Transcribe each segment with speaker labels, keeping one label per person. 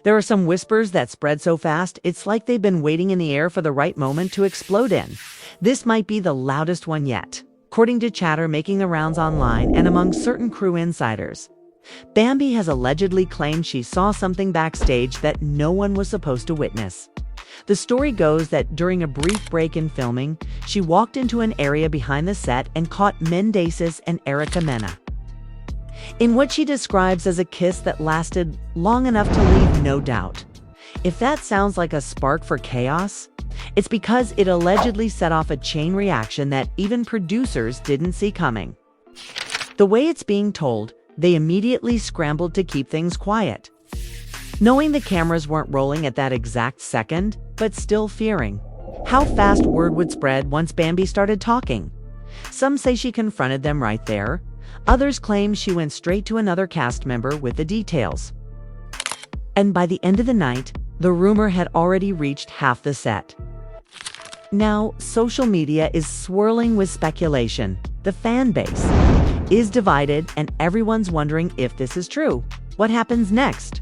Speaker 1: There are some whispers that spread so fast, it's like they've been waiting in the air for the right moment to explode in. This might be the loudest one yet, according to chatter making the rounds online and among certain crew insiders. Bambi has allegedly claimed she saw something backstage that no one was supposed to witness. The story goes that during a brief break in filming, she walked into an area behind the set and caught Mendeecees and Erica in what she describes as a kiss that lasted long enough to leave no doubt. If that sounds like a spark for chaos, it's because it allegedly set off a chain reaction that even producers didn't see coming. The way it's being told, they immediately scrambled to keep things quiet, knowing the cameras weren't rolling at that exact second, but still fearing how fast word would spread once Bambi started talking. Some say she confronted them right there. Others claim she went straight to another cast member with the details. And by the end of the night, the rumor had already reached half the set. Now, social media is swirling with speculation. The fan base is divided, and everyone's wondering if this is true. What happens next?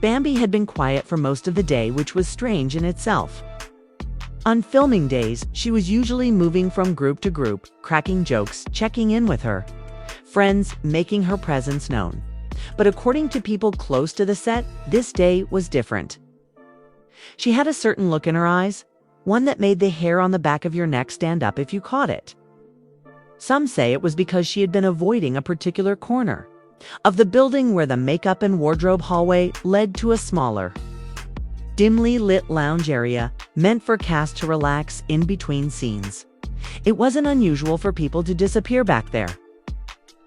Speaker 1: Bambi had been quiet for most of the day, which was strange in itself. On filming days, she was usually moving from group to group, cracking jokes, checking in with her friends, making her presence known. But according to people close to the set, this day was different. She had a certain look in her eyes, one that made the hair on the back of your neck stand up if you caught it. Some say it was because she had been avoiding a particular corner of the building where the makeup and wardrobe hallway led to a smaller, dimly lit lounge area meant for cast to relax in between scenes. It wasn't unusual for people to disappear back there.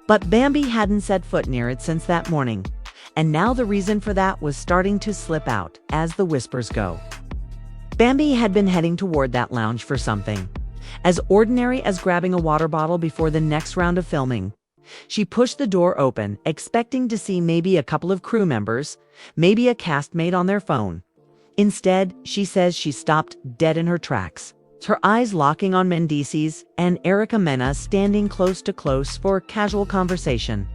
Speaker 1: But Bambi hadn't set foot near it since that morning, and now the reason for that was starting to slip out, as the whispers go. Bambi had been heading toward that lounge for something as ordinary as grabbing a water bottle before the next round of filming. She pushed the door open, expecting to see maybe a couple of crew members, maybe a castmate on their phone. Instead, she says she stopped dead in her tracks, her eyes locking on Mendeecees and Erica standing close to close for casual conversation.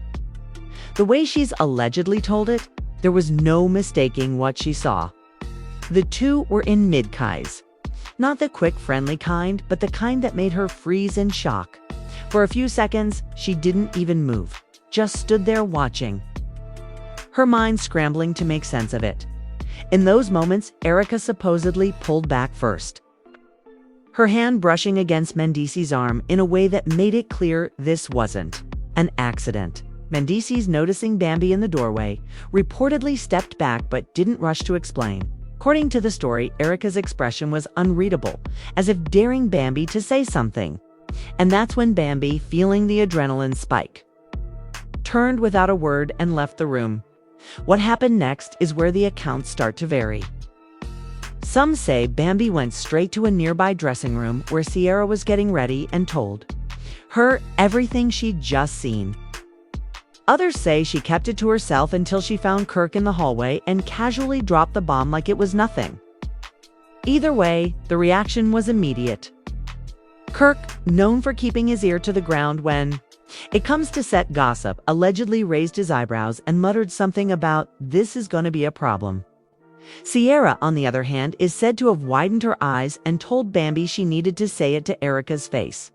Speaker 1: The way she's allegedly told it, there was no mistaking what she saw. The two were in mid-kais. Not the quick, friendly kind, but the kind that made her freeze in shock. For a few seconds, she didn't even move, just stood there watching, her mind scrambling to make sense of it. In those moments, Erica supposedly pulled back first, her hand brushing against Mendeecees' arm in a way that made it clear this wasn't an accident. Mendeecees, noticing Bambi in the doorway, reportedly stepped back but didn't rush to explain. According to the story, Erica's expression was unreadable, as if daring Bambi to say something. And that's when Bambi, feeling the adrenaline spike, turned without a word and left the room. What happened next is where the accounts start to vary. Some say Bambi went straight to a nearby dressing room where Sierra was getting ready and told her everything she'd just seen. Others say she kept it to herself until she found Kirk in the hallway and casually dropped the bomb like it was nothing. Either way, the reaction was immediate. Kirk, known for keeping his ear to the ground when it comes to set gossip, allegedly raised his eyebrows and muttered something about, "This is going to be a problem." Sierra, on the other hand, is said to have widened her eyes and told Bambi she needed to say it to Erica's face.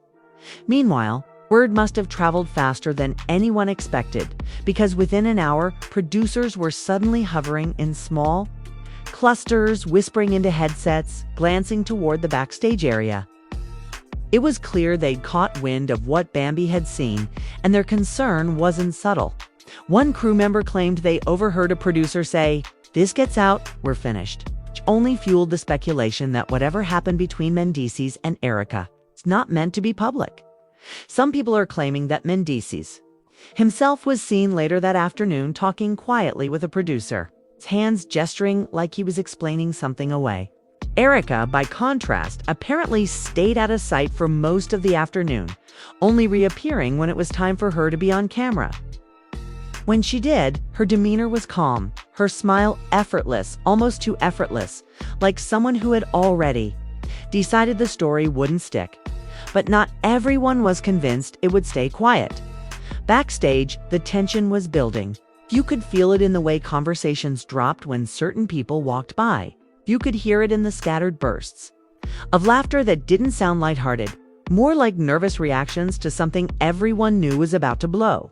Speaker 1: Meanwhile, word must have traveled faster than anyone expected, because within an hour, producers were suddenly hovering in small clusters, whispering into headsets, glancing toward the backstage area. It was clear they'd caught wind of what Bambi had seen, and their concern wasn't subtle. One crew member claimed they overheard a producer say, "This gets out, we're finished," which only fueled the speculation that whatever happened between Mendeecees and Erica is not meant to be public. Some people are claiming that Mendeecees himself was seen later that afternoon talking quietly with a producer, his hands gesturing like he was explaining something away. Erica, by contrast, apparently stayed out of sight for most of the afternoon, only reappearing when it was time for her to be on camera. When she did, her demeanor was calm, her smile effortless, almost too effortless, like someone who had already decided the story wouldn't stick. But not everyone was convinced it would stay quiet. Backstage, the tension was building. You could feel it in the way conversations dropped when certain people walked by. You could hear it in the scattered bursts of laughter that didn't sound lighthearted, more like nervous reactions to something everyone knew was about to blow.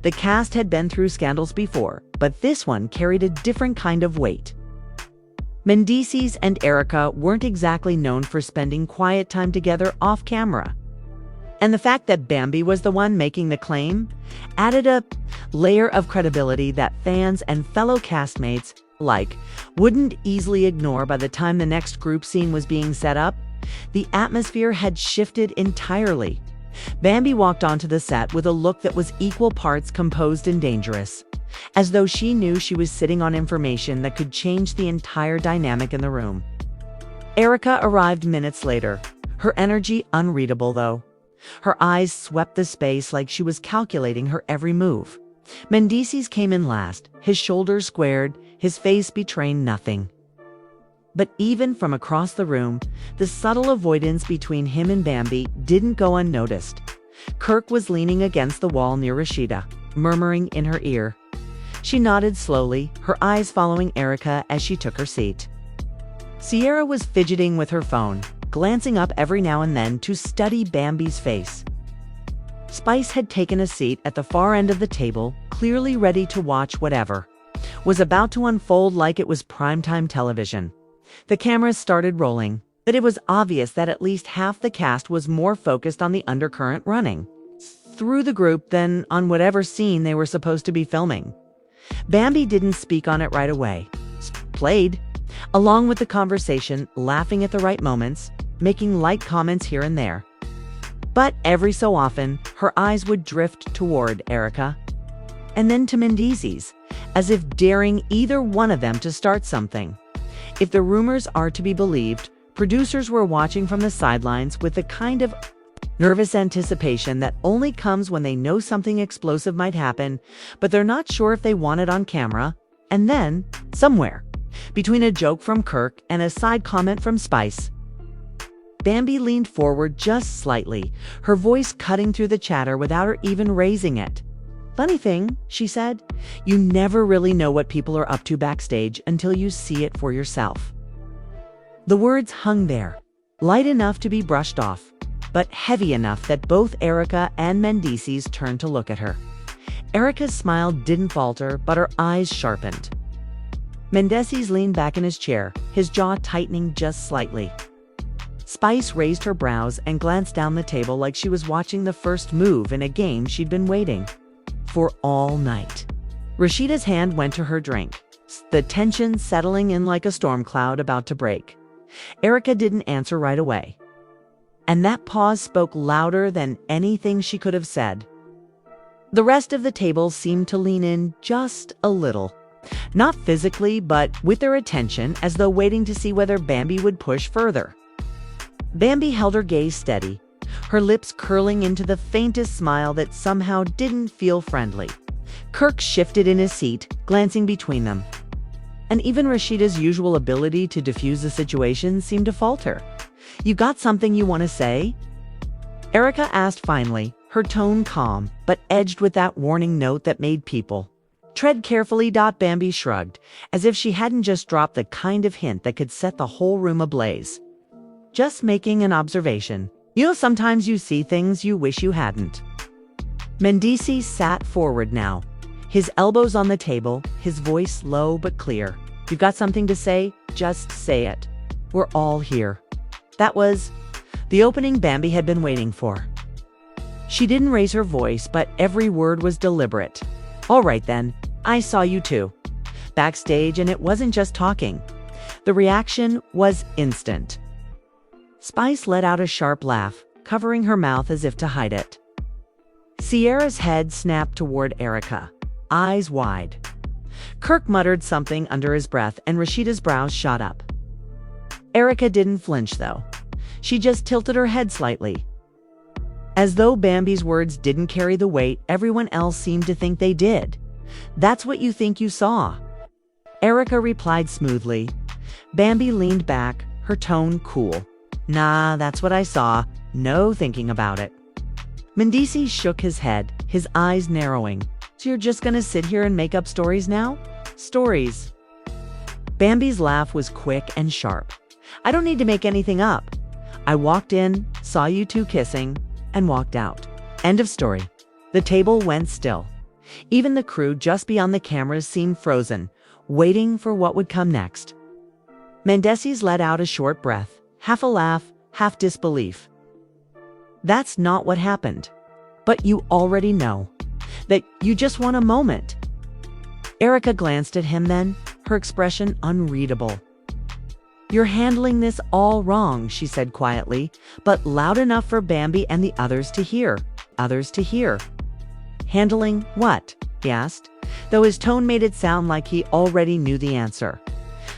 Speaker 1: The cast had been through scandals before, but this one carried a different kind of weight. Mendeecees and Erica weren't exactly known for spending quiet time together off camera. And the fact that Bambi was the one making the claim added a layer of credibility that fans and fellow castmates wouldn't easily ignore. By the time the next group scene was being set up, the atmosphere had shifted entirely. Bambi walked onto the set with a look that was equal parts composed and dangerous, as though she knew she was sitting on information that could change the entire dynamic in the room. Erica arrived minutes later, her energy unreadable though. Her eyes swept the space like she was calculating her every move. Mendeecees came in last, his shoulders squared, his face betraying nothing. But even from across the room, the subtle avoidance between him and Bambi didn't go unnoticed. Kirk was leaning against the wall near Rashida, murmuring in her ear. She nodded slowly, her eyes following Erica as she took her seat. Sierra was fidgeting with her phone, glancing up every now and then to study Bambi's face. Spice had taken a seat at the far end of the table, clearly ready to watch whatever was about to unfold like it was primetime television. The cameras started rolling, but it was obvious that at least half the cast was more focused on the undercurrent running through the group than on whatever scene they were supposed to be filming. Bambi didn't speak on it right away. Played along with the conversation, laughing at the right moments, making light comments here and there. But every so often, her eyes would drift toward Erica, and then to Mendeecees, as if daring either one of them to start something. If the rumors are to be believed, producers were watching from the sidelines with the kind of nervous anticipation that only comes when they know something explosive might happen, but they're not sure if they want it on camera. And then, somewhere, between a joke from Kirk and a side comment from Spice, Bambi leaned forward just slightly, her voice cutting through the chatter without her even raising it. "Funny thing," she said, "you never really know what people are up to backstage until you see it for yourself." The words hung there, light enough to be brushed off, but heavy enough that both Erica and Mendeecees turned to look at her. Erica's smile didn't falter, but her eyes sharpened. Mendeecees leaned back in his chair, his jaw tightening just slightly. Spice raised her brows and glanced down the table like she was watching the first move in a game she'd been waiting for all night. Rashida's hand went to her drink, the tension settling in like a storm cloud about to break. Erica didn't answer right away, and that pause spoke louder than anything she could have said. The rest of the table seemed to lean in just a little, not physically, but with their attention, as though waiting to see whether Bambi would push further. Bambi held her gaze steady, her lips curling into the faintest smile that somehow didn't feel friendly. Kirk shifted in his seat, glancing between them, and even Rashida's usual ability to diffuse the situation seemed to falter. "You got something you want to say?" Erica asked finally, her tone calm, but edged with that warning note that made people tread carefully. Bambi shrugged, as if she hadn't just dropped the kind of hint that could set the whole room ablaze. "Just making an observation. You know, sometimes you see things you wish you hadn't." Mendeecees sat forward now, his elbows on the table, his voice low but clear. "You've got something to say? Just say it. We're all here." That was the opening Bambi had been waiting for. She didn't raise her voice, but every word was deliberate. "All right then, I saw you too backstage, and it wasn't just talking." The reaction was instant. Spice let out a sharp laugh, covering her mouth as if to hide it. Sierra's head snapped toward Erica, eyes wide. Kirk muttered something under his breath, and Rashida's brows shot up. Erica didn't flinch, though. She just tilted her head slightly. As though Bambi's words didn't carry the weight everyone else seemed to think they did. "That's what you think you saw," Erica replied smoothly. Bambi leaned back, her tone cool. "Nah, that's what I saw. No thinking about it." Mendeecees shook his head, his eyes narrowing. So you're just gonna sit here and make up stories now? Stories. Bambi's laugh was quick and sharp. I don't need to make anything up. I walked in, saw you two kissing, and walked out. End of story. The table went still. Even the crew just beyond the cameras seemed frozen, waiting for what would come next. Mendeecees let out a short breath, half a laugh, half disbelief. That's not what happened. But you already know. That you just want a moment. Erica glanced at him then, her expression unreadable. You're handling this all wrong, she said quietly, but loud enough for Bambi and the others to hear. Others to hear. Handling what? He asked, though his tone made it sound like he already knew the answer.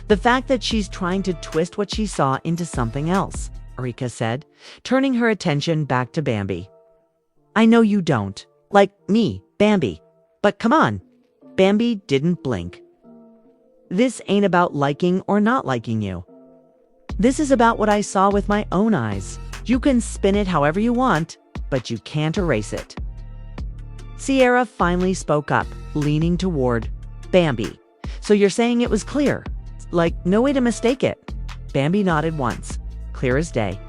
Speaker 1: The fact that she's trying to twist what she saw into something else, Erica said, turning her attention back to Bambi. I know you don't. Like me, Bambi. But come on. Bambi didn't blink. This ain't about liking or not liking you. This is about what I saw with my own eyes. You can spin it however you want, but you can't erase it. Sierra finally spoke up, leaning toward Bambi. So you're saying it was clear? Like, no way to mistake it. Bambi nodded once, clear as day.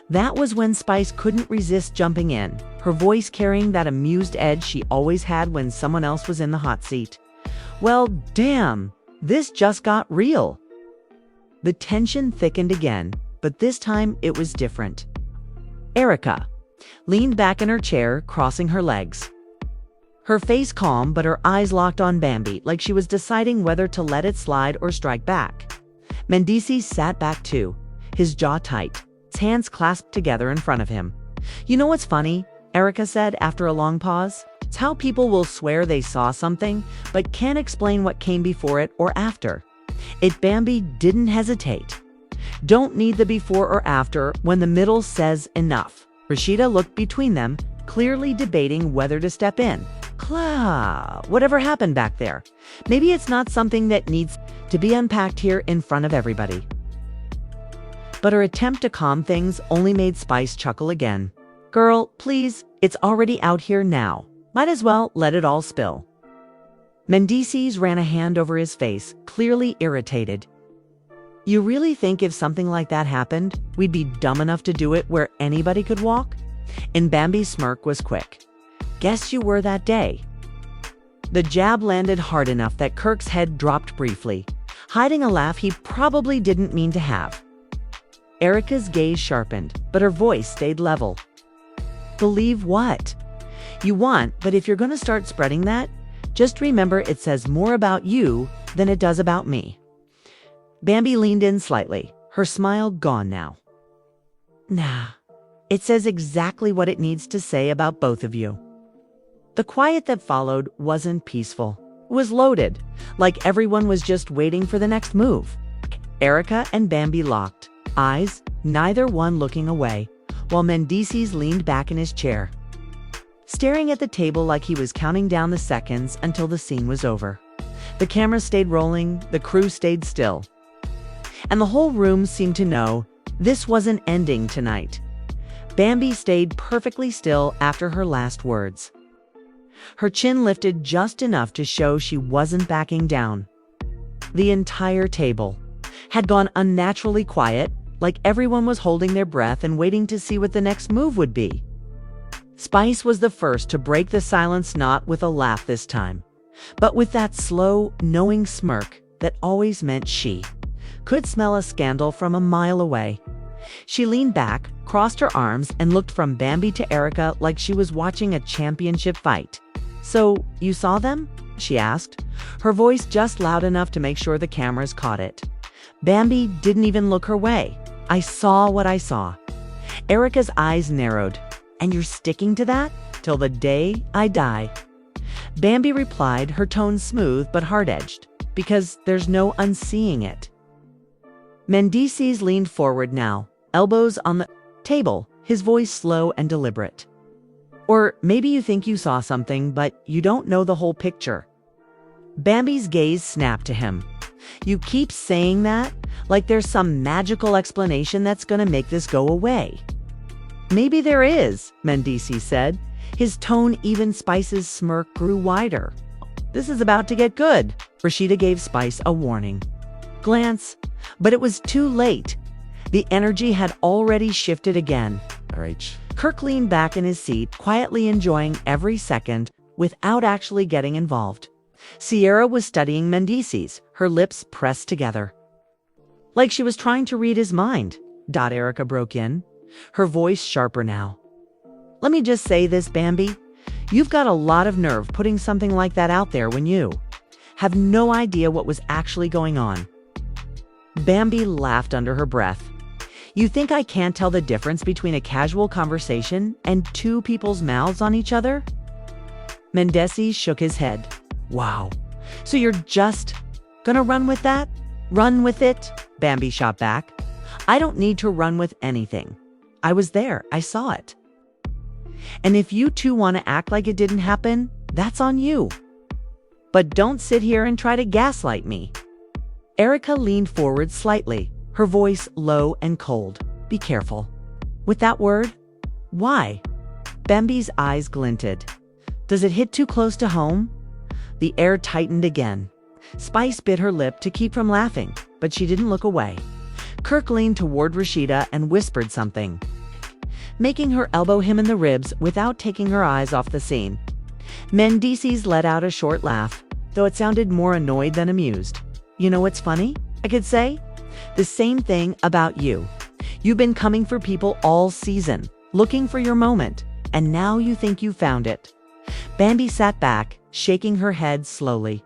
Speaker 1: That was when Spice couldn't resist jumping in, her voice carrying that amused edge she always had when someone else was in the hot seat. Well, damn, this just got real. The tension thickened again, but this time it was different. Erica leaned back in her chair, crossing her legs. Her face calm, but her eyes locked on Bambi, like she was deciding whether to let it slide or strike back. Mendeecees sat back too, his jaw tight, his hands clasped together in front of him. You know what's funny? Erica said after a long pause. It's how people will swear they saw something, but can't explain what came before it or after. Bambi didn't hesitate. Don't need the before or after when the middle says enough. Rashida looked between them, clearly debating whether to step in. Whatever happened back there? Maybe it's not something that needs to be unpacked here in front of everybody. But her attempt to calm things only made Spice chuckle again. Girl, please, it's already out here now. Might as well let it all spill. Mendeecees ran a hand over his face, clearly irritated. You really think if something like that happened, we'd be dumb enough to do it where anybody could walk? And Bambi's smirk was quick. Guess you were that day. The jab landed hard enough that Kirk's head dropped briefly, hiding a laugh he probably didn't mean to have. Erica's gaze sharpened, but her voice stayed level. Believe what? You want, but if you're going to start spreading that, just remember it says more about you than it does about me. Bambi leaned in slightly, her smile gone now. Nah, it says exactly what it needs to say about both of you. The quiet that followed wasn't peaceful. It was loaded, like everyone was just waiting for the next move. Erica and Bambi locked eyes, neither one looking away, while Mendeecees leaned back in his chair, staring at the table like he was counting down the seconds until the scene was over. The camera stayed rolling, the crew stayed still. And the whole room seemed to know this wasn't ending tonight. Bambi stayed perfectly still after her last words. Her chin lifted just enough to show she wasn't backing down. The entire table had gone unnaturally quiet, like everyone was holding their breath and waiting to see what the next move would be. Spice was the first to break the silence, not with a laugh this time, but with that slow, knowing smirk that always meant she could smell a scandal from a mile away. She leaned back, crossed her arms, and looked from Bambi to Erica like she was watching a championship fight. So, you saw them? She asked, her voice just loud enough to make sure the cameras caught it. Bambi didn't even look her way. I saw what I saw. Erica's eyes narrowed. And you're sticking to that? Till the day I die. Bambi replied, her tone smooth but hard-edged, because there's no unseeing it. Mendeecees leaned forward now, elbows on the table, his voice slow and deliberate. Or maybe you think you saw something, but you don't know the whole picture. Bambi's gaze snapped to him. You keep saying that, like there's some magical explanation that's gonna make this go away. Maybe there is, Mendeecees said, His tone, even Spice's smirk, grew wider. This is about to get good. Rashida gave Spice a warning glance, but it was too late. The energy had already shifted again. Kirk leaned back in his seat, quietly enjoying every second without actually getting involved. Sierra was studying Mendeecees, her lips pressed together, like she was trying to read his mind. Erica broke in, her voice sharper now. Let me just say this, Bambi. You've got a lot of nerve putting something like that out there when you have no idea what was actually going on. Bambi laughed under her breath. You think I can't tell the difference between a casual conversation and two people's mouths on each other? Mendeecees shook his head. Wow. So you're just gonna run with that? Run with it? Bambi shot back. I don't need to run with anything. I was there. I saw it. And if you two want to act like it didn't happen, that's on you. But don't sit here and try to gaslight me. Erica leaned forward slightly, her voice low and cold. Be careful. With that word? Why? Bambi's eyes glinted. Does it hit too close to home? The air tightened again. Spice bit her lip to keep from laughing, but she didn't look away. Kirk leaned toward Rashida and whispered something, making her elbow him in the ribs without taking her eyes off the scene. Mendeecees let out a short laugh, though it sounded more annoyed than amused. You know what's funny? I could say the same thing about you. You've been coming for people all season, looking for your moment, and now you think you found it. Bambi sat back, shaking her head slowly.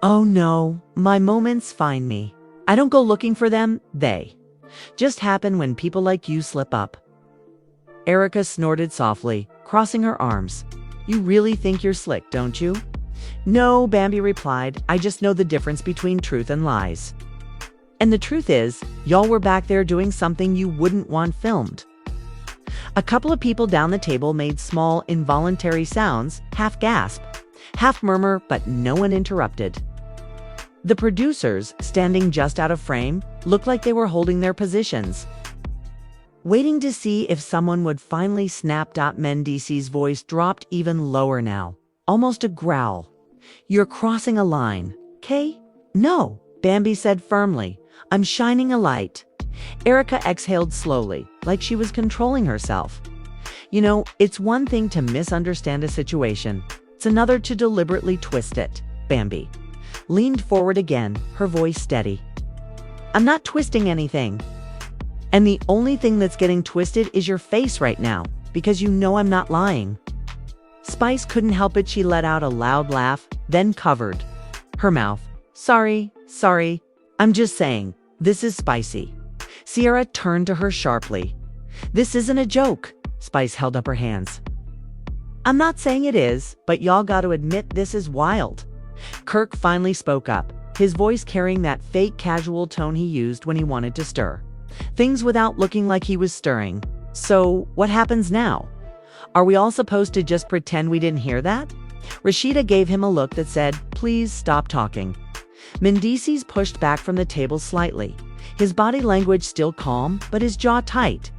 Speaker 1: Oh no, my moments find me. I don't go looking for them, they just happen when people like you slip up. Erica snorted softly, crossing her arms. You really think you're slick, don't you? No, Bambi replied, I just know the difference between truth and lies. And the truth is, y'all were back there doing something you wouldn't want filmed. A couple of people down the table made small, involuntary sounds, half gasp, half murmur, but no one interrupted. The producers, standing just out of frame, looked like they were holding their positions, waiting to see if someone would finally snap. Mendeecees' voice dropped even lower now, almost a growl. You're crossing a line, Kay? No, Bambi said firmly. I'm shining a light. Erica exhaled slowly, like she was controlling herself. You know, it's one thing to misunderstand a situation. It's another to deliberately twist it. Bambi leaned forward again, her voice steady. I'm not twisting anything. And the only thing that's getting twisted is your face right now, because you know I'm not lying. Spice couldn't help it. She let out a loud laugh, then covered her mouth. Sorry. I'm just saying, this is spicy. Sierra turned to her sharply. This isn't a joke. Spice held up her hands. I'm not saying it is, but y'all gotta admit this is wild. Kirk finally spoke up, his voice carrying that fake casual tone he used when he wanted to stir things without looking like he was stirring. So, what happens now? Are we all supposed to just pretend we didn't hear that? Rashida gave him a look that said, please stop talking. Mendeecees pushed back from the table slightly, his body language still calm, but his jaw tight.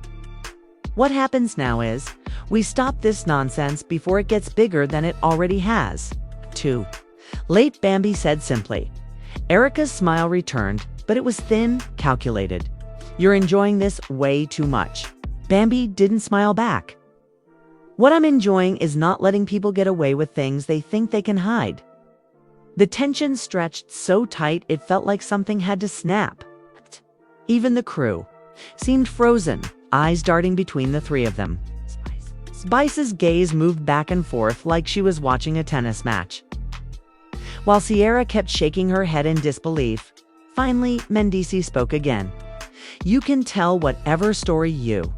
Speaker 1: What happens now is, we stop this nonsense before it gets bigger than it already has. Too late, Bambi said simply. Erica's smile returned, but it was thin, calculated. You're enjoying this way too much. Bambi didn't smile back. What I'm enjoying is not letting people get away with things they think they can hide. The tension stretched so tight it felt like something had to snap. Even the crew seemed frozen, eyes darting between the three of them. Spice's gaze moved back and forth like she was watching a tennis match, while Sierra kept shaking her head in disbelief. Finally, Mendeecees spoke again. You can tell whatever story you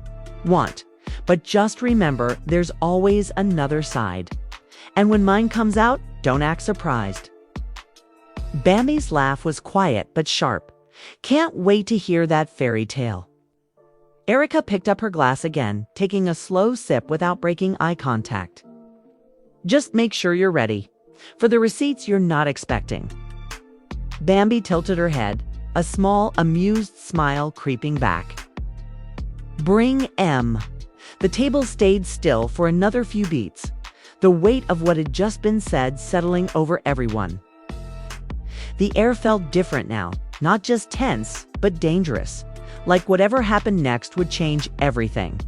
Speaker 1: want, but just remember there's always another side. And when mine comes out, don't act surprised. Bambi's laugh was quiet but sharp. Can't wait to hear that fairy tale. Erica picked up her glass again, taking a slow sip without breaking eye contact. Just make sure you're ready for the receipts you're not expecting. Bambi tilted her head, a small, amused smile creeping back. Bring M. The table stayed still for another few beats, the weight of what had just been said settling over everyone. The air felt different now, not just tense, but dangerous, like whatever happened next would change everything.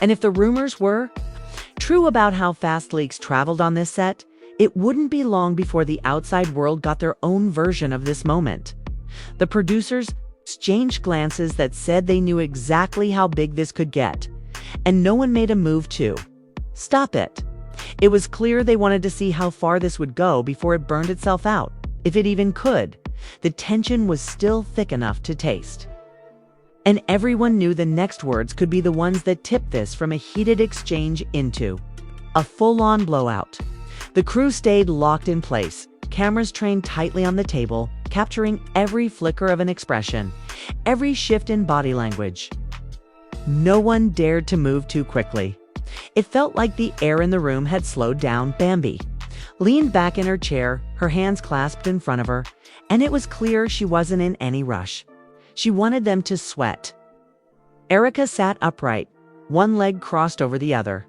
Speaker 1: And if the rumors were true about how fast leaks traveled on this set, it wouldn't be long before the outside world got their own version of this moment. The producers exchanged glances that said they knew exactly how big this could get, and no one made a move to stop it. It was clear they wanted to see how far this would go before it burned itself out, if it even could. The tension was still thick enough to taste. And everyone knew the next words could be the ones that tipped this from a heated exchange into a full-on blowout. The crew stayed locked in place, cameras trained tightly on the table, capturing every flicker of an expression, every shift in body language. No one dared to move too quickly. It felt like the air in the room had slowed down. Bambi leaned back in her chair, her hands clasped in front of her, and it was clear she wasn't in any rush. She wanted them to sweat. Erica sat upright, one leg crossed over the other,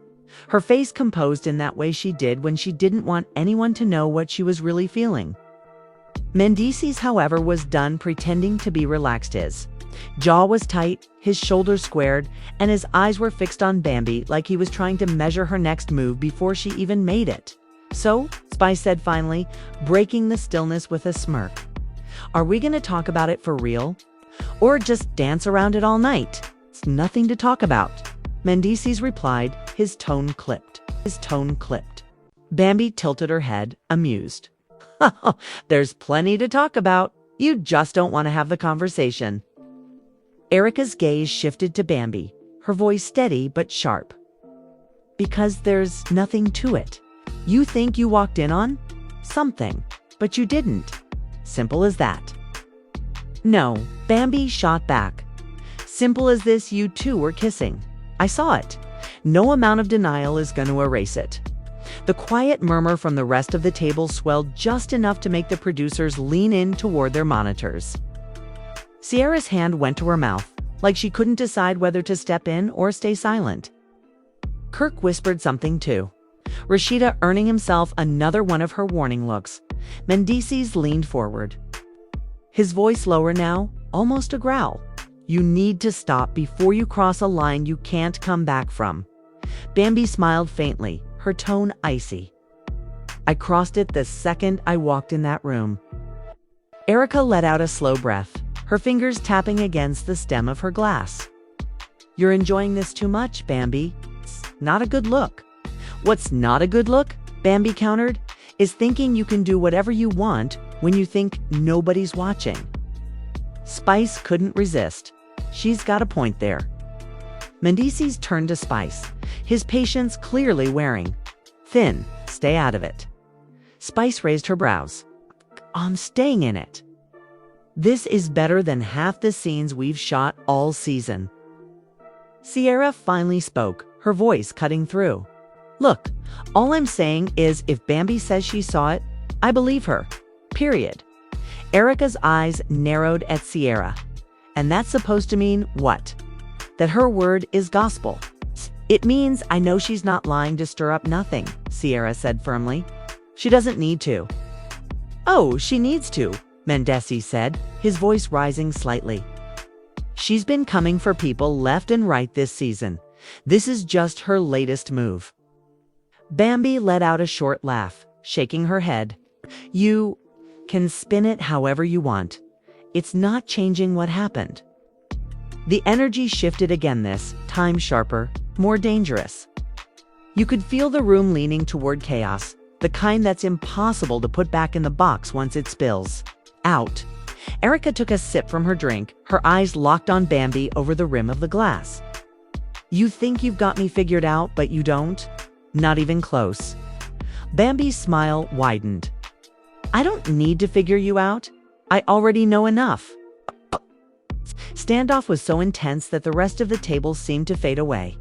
Speaker 1: her face composed in that way she did when she didn't want anyone to know what she was really feeling. Mendeecees, however, was done pretending to be relaxed. His jaw was tight, his shoulders squared, and his eyes were fixed on Bambi like he was trying to measure her next move before she even made it. "So," Spice said finally, breaking the stillness with a smirk, "are we going to talk about it for real? Or just dance around it all night? It's nothing to talk about." Mendeecees replied, his tone clipped. Bambi tilted her head, amused. "There's plenty to talk about. You just don't want to have the conversation." Erica's gaze shifted to Bambi, her voice steady but sharp. "Because there's nothing to it. You think you walked in on something, but you didn't. Simple as that." "No," Bambi shot back. "Simple as this: you two were kissing. I saw it. No amount of denial is going to erase it." The quiet murmur from the rest of the table swelled just enough to make the producers lean in toward their monitors. Sierra's hand went to her mouth, like she couldn't decide whether to step in or stay silent. Kirk whispered something too, Rashida earning himself another one of her warning looks. Mendeecees leaned forward, his voice lower now, almost a growl. "You need to stop before you cross a line you can't come back from." Bambi smiled faintly, her tone icy. "I crossed it the second I walked in that room." Erica let out a slow breath, her fingers tapping against the stem of her glass. "You're enjoying this too much, Bambi. It's not a good look." "What's not a good look," Bambi countered, "is thinking you can do whatever you want when you think nobody's watching." Spice couldn't resist. She's got a point there. Mendeecees turned to Spice, his patience clearly wearing thin. "Stay out of it." Spice raised her brows. "I'm staying in it. This is better than half the scenes we've shot all season." Sierra finally spoke, her voice cutting through. "Look, all I'm saying is if Bambi says she saw it, I believe her. Period." Erica's eyes narrowed at Sierra. "And that's supposed to mean what? That her word is gospel?" "It means I know she's not lying to stir up nothing," Sierra said firmly. "She doesn't need to." "Oh, she needs to," Mendeecees said, his voice rising slightly. "She's been coming for people left and right this season. This is just her latest move." Bambi let out a short laugh, shaking her head. "You can spin it however you want. It's not changing what happened." The energy shifted again, this time sharper, more dangerous. You could feel the room leaning toward chaos, the kind that's impossible to put back in the box once it spills out. Erica took a sip from her drink, her eyes locked on Bambi over the rim of the glass. "You think you've got me figured out, but you don't? Not even close." Bambi's smile widened. "I don't need to figure you out. I already know enough." Standoff was so intense that the rest of the table seemed to fade away.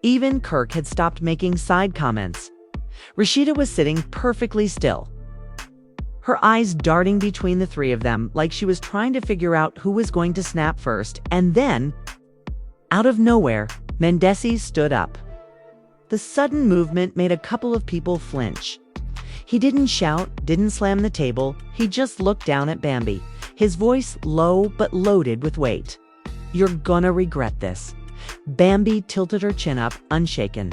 Speaker 1: Even Kirk had stopped making side comments. Rashida was sitting perfectly still, her eyes darting between the three of them like she was trying to figure out who was going to snap first. And then, out of nowhere, Mendeecees stood up. The sudden movement made a couple of people flinch. He didn't shout, didn't slam the table, he just looked down at Bambi, his voice low but loaded with weight. "You're gonna regret this." Bambi tilted her chin up, unshaken.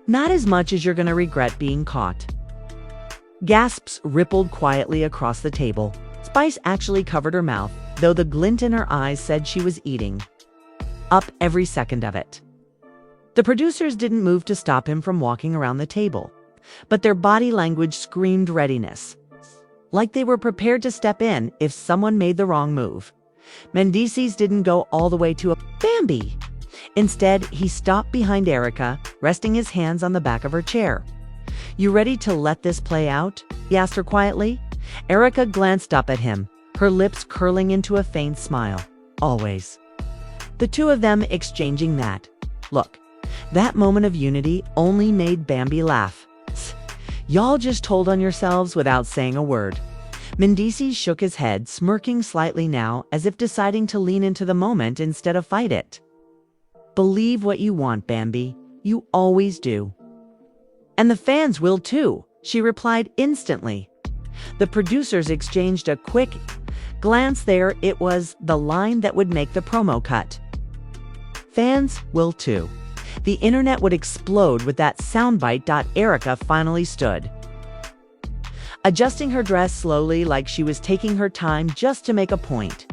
Speaker 1: "Not as much as you're gonna regret being caught." Gasps rippled quietly across the table. Spice actually covered her mouth, though the glint in her eyes said she was eating up every second of it. The producers didn't move to stop him from walking around the table, but their body language screamed readiness, like they were prepared to step in if someone made the wrong move. Mendeecees didn't go all the way to a Bambi. Instead, he stopped behind Erica, resting his hands on the back of her chair. "You ready to let this play out?" he asked her quietly. Erica glanced up at him, her lips curling into a faint smile. "Always." The two of them exchanging that look. That moment of unity only made Bambi laugh. "Y'all just told on yourselves without saying a word." Mendeecees shook his head, smirking slightly now, as if deciding to lean into the moment instead of fight it. "Believe what you want, Bambi. You always do." "And the fans will too," she replied instantly. The producers exchanged a quick glance there. It was the line that would make the promo cut. Fans will too. The internet would explode with that soundbite. Erica finally stood, adjusting her dress slowly like she was taking her time just to make a point.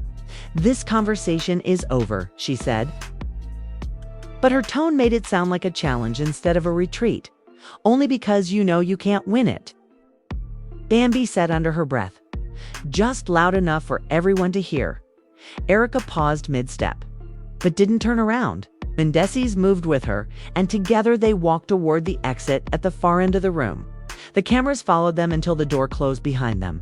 Speaker 1: "This conversation is over," she said. But her tone made it sound like a challenge instead of a retreat. "Only because you know you can't win it." Bambi said under her breath, just loud enough for everyone to hear. Erica paused mid-step, but didn't turn around. Mendeecees moved with her, and together they walked toward the exit at the far end of the room. The cameras followed them until the door closed behind them.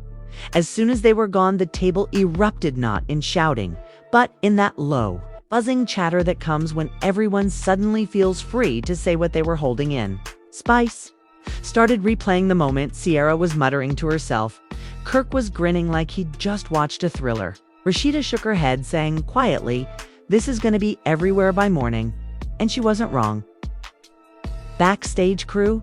Speaker 1: As soon as they were gone, the table erupted not in shouting, but in that low, buzzing chatter that comes when everyone suddenly feels free to say what they were holding in. Spice started replaying the moment. Sierra was muttering to herself. Kirk was grinning like he'd just watched a thriller. Rashida shook her head, saying quietly, "This is going to be everywhere by morning." And she wasn't wrong. Backstage crew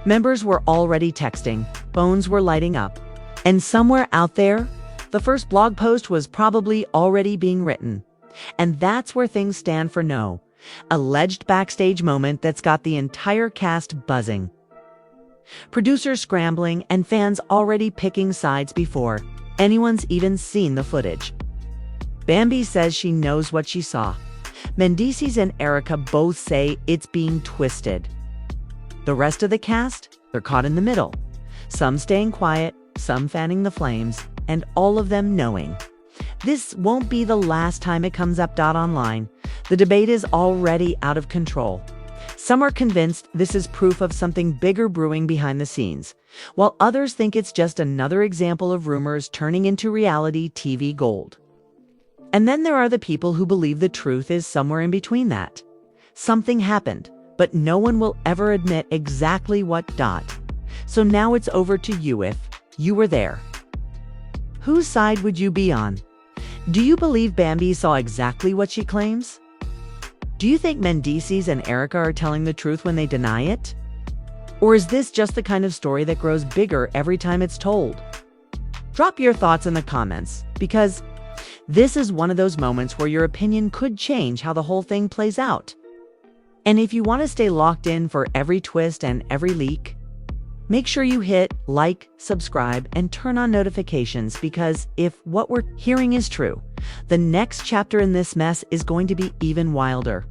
Speaker 1: members were already texting, phones were lighting up, and somewhere out there, the first blog post was probably already being written. And that's where things stand for no alleged backstage moment that's got the entire cast buzzing. Producers scrambling and fans already picking sides before anyone's even seen the footage. Bambi says she knows what she saw. Mendeecees and Erica both say it's being twisted. The rest of the cast, they're caught in the middle. Some staying quiet, some fanning the flames, and all of them knowing this won't be the last time it comes up. Online, the debate is already out of control. Some are convinced this is proof of something bigger brewing behind the scenes, while others think it's just another example of rumors turning into reality TV gold. And then there are the people who believe the truth is somewhere in between that. Something happened, but no one will ever admit exactly what. So now it's over to you if you were there. Whose side would you be on? Do you believe Bambi saw exactly what she claims? Do you think Mendeecees and Erica are telling the truth when they deny it? Or is this just the kind of story that grows bigger every time it's told? Drop your thoughts in the comments, because this is one of those moments where your opinion could change how the whole thing plays out. And if you want to stay locked in for every twist and every leak, make sure you hit like, subscribe, and turn on notifications, because if what we're hearing is true, the next chapter in this mess is going to be even wilder.